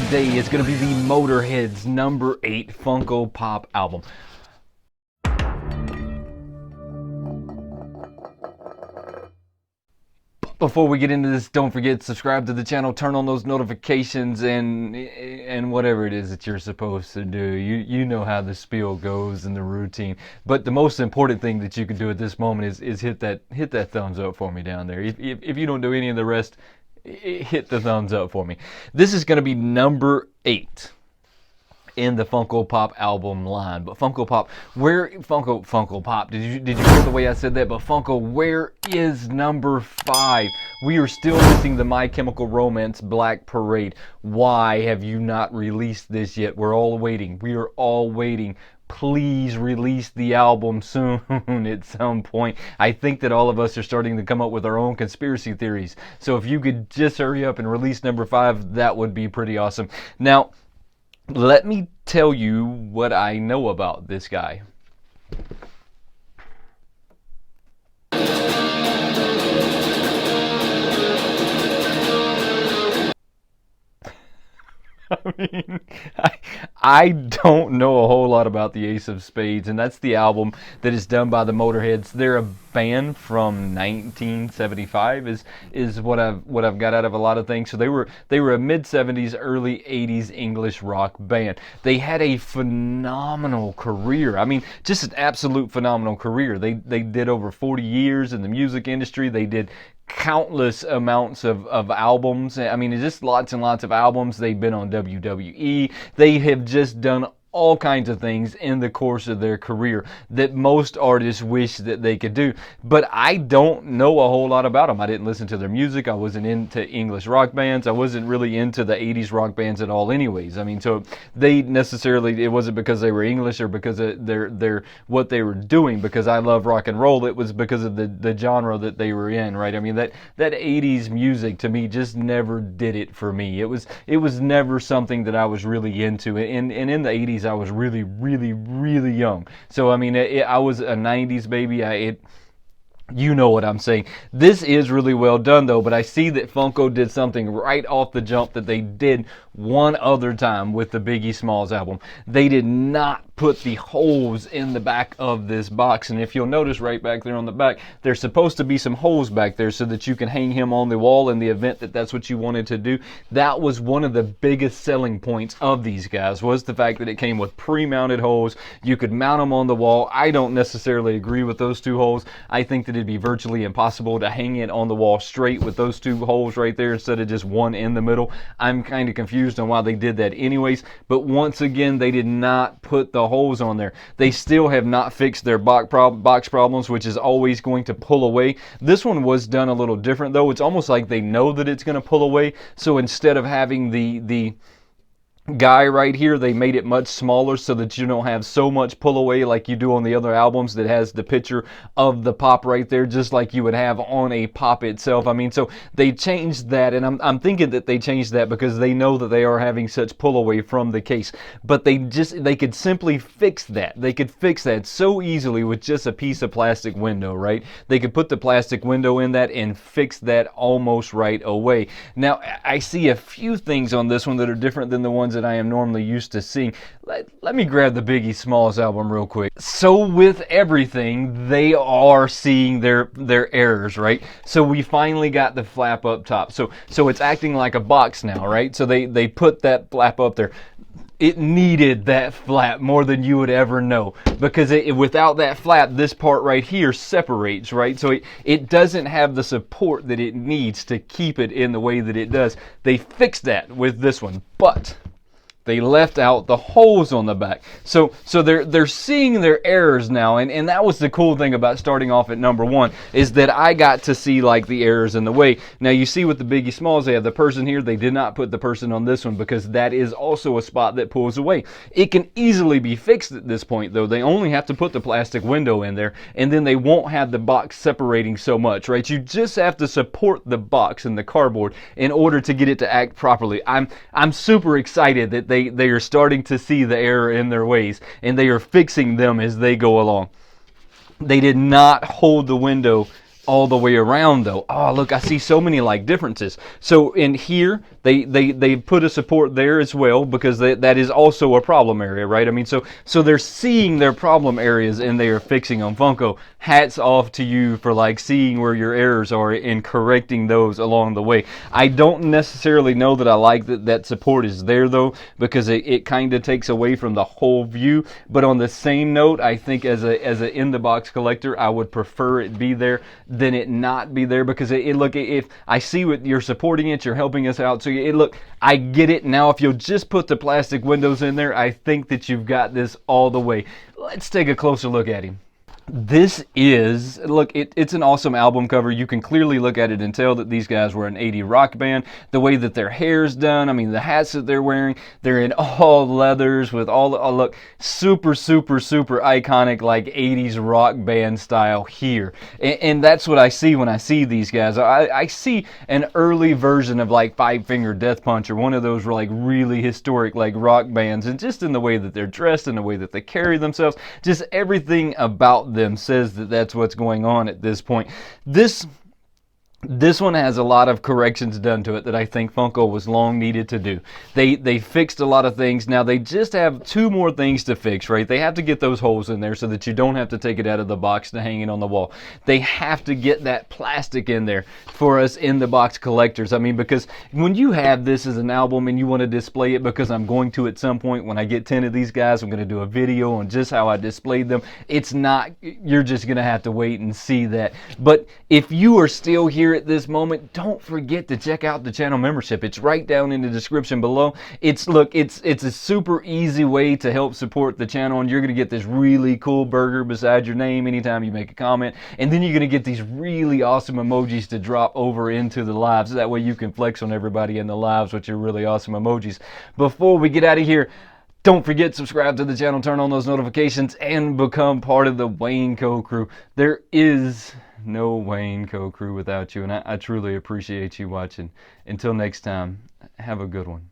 today is going to be the Motorhead's number 8 Funko Pop album. Before we get into this, don't forget to subscribe to the channel, turn on those notifications, and whatever it is that you're supposed to do. You know how the spiel goes and the routine. But the most important thing that you can do at this moment is hit that thumbs up for me down there. If you don't do any of the rest, hit the thumbs up for me. This is going to be number 8 in the Funko Pop album line. But Funko Pop, Funko Pop, did you hear the way I said that? But Funko, where is number 5? We are still missing the My Chemical Romance Black Parade. Why have you not released this yet? We're all waiting. We are all waiting. Please release the album soon at some point. I think that all of us are starting to come up with our own conspiracy theories. So if you could just hurry up and release number 5, that would be pretty awesome. Now, let me tell you what I know about this guy. I don't know a whole lot about the Ace of Spades, and that's the album that is done by the Motorheads. They're a band from 1975 is what I've got out of a lot of things. So they were a mid-70s, early 80s English rock band. They had a phenomenal career. I mean, just an absolute phenomenal career. They did over 40 years in the music industry. They did countless amounts of albums. I mean, just lots and lots of albums. They've been on WWE. They have just done all kinds of things in the course of their career that most artists wish that they could do. But I don't know a whole lot about them. I didn't listen to their music. I wasn't into English rock bands. I wasn't really into the 80s rock bands at all anyways. I mean, so they necessarily, it wasn't because they were English or because of their what they were doing, because I love rock and roll. It was because of the genre that they were in, right? I mean, that 80s music to me just never did it for me. It was never something that I was really into. And in the 80s, I was really, really, really young. So, I mean, I was a 90s baby. You know what I'm saying. This is really well done, though, but I see that Funko did something right off the jump that they did one other time with the Biggie Smalls album. They did not put the holes in the back of this box, and if you'll notice right back there on the back, there's supposed to be some holes back there so that you can hang him on the wall in the event that that's what you wanted to do. That was one of the biggest selling points of these guys, was the fact that it came with pre-mounted holes. You could mount them on the wall. I don't necessarily agree with those 2 holes. I think that it'd be virtually impossible to hang it on the wall straight with those 2 holes right there instead of just one in the middle. I'm kind of confused on why they did that anyways, but once again, they did not put the holes on there. They still have not fixed their box problems, which is always going to pull away. This one was done a little different, though. It's almost like they know that it's going to pull away, so instead of having the guy right here, they made it much smaller so that you don't have so much pull away like you do on the other albums that has the picture of the pop right there, just like you would have on a pop itself. I mean, so they changed that, and I'm thinking that they changed that because they know that they are having such pull away from the case. But they could simply fix that. They could fix that so easily with just a piece of plastic window, right? They could put the plastic window in that and fix that almost right away. Now, I see a few things on this one that are different than the ones that I am normally used to seeing. Let me grab the Biggie Smalls album real quick. So with everything, they are seeing their errors, right? So we finally got the flap up top. So it's acting like a box now, right? So they put that flap up there. It needed that flap more than you would ever know, because without that flap, this part right here separates, right? So it doesn't have the support that it needs to keep it in the way that it does. They fixed that with this one, but they left out the holes on the back. So they're seeing their errors now, and that was the cool thing about starting off at number 1, is that I got to see like the errors in the way. Now you see with the Biggie Smalls, they have the person here. They did not put the person on this one because that is also a spot that pulls away. It can easily be fixed at this point, though. They only have to put the plastic window in there, and then they won't have the box separating so much, right? You just have to support the box and the cardboard in order to get it to act properly. I'm super excited that they are starting to see the error in their ways, and they are fixing them as they go along. They did not hold the window all the way around though. Oh, look, I see so many like differences. So in here, they put a support there as well, because that is also a problem area, right? I mean, so they're seeing their problem areas and they are fixing them. Funko, hats off to you for like seeing where your errors are and correcting those along the way. I don't necessarily know that I like that support is there though, because it kind of takes away from the whole view. But on the same note, I think as a in the box collector, I would prefer it be there than it not be there, because look, if I see what you're supporting it, you're helping us out. So look, I get it. Now if you'll just put the plastic windows in there, I think that you've got this all the way. Let's take a closer look at him. This is, look, it's an awesome album cover. You can clearly look at it and tell that these guys were an 80s rock band. The way that their hair's done, I mean, the hats that they're wearing, they're in all leathers with all the, oh, look, super, super, super iconic, like 80s rock band style here. And that's what I see when I see these guys. I see an early version of like Five Finger Death Punch, or one of those like really historic like rock bands, and just in the way that they're dressed and the way that they carry themselves, just everything about them says that that's what's going on at this point. This one has a lot of corrections done to it that I think Funko was long needed to do. They fixed a lot of things. Now they just have two more things to fix, right? They have to get those holes in there so that you don't have to take it out of the box to hang it on the wall. They have to get that plastic in there for us in the box collectors. I mean, because when you have this as an album and you want to display it, because I'm going to at some point when I get 10 of these guys, I'm going to do a video on just how I displayed them. It's not, you're just going to have to wait and see that. But if you are still here at this moment, don't forget to check out the channel membership. It's right down in the description below. It's a super easy way to help support the channel, and you're going to get this really cool burger beside your name anytime you make a comment, and then you're going to get these really awesome emojis to drop over into the lives. That way you can flex on everybody in the lives with your really awesome emojis. Before we get out of here, don't forget, subscribe to the channel, turn on those notifications, and become part of the Wayneko crew. There is no Wayneko crew without you, and I truly appreciate you watching. Until next time, have a good one.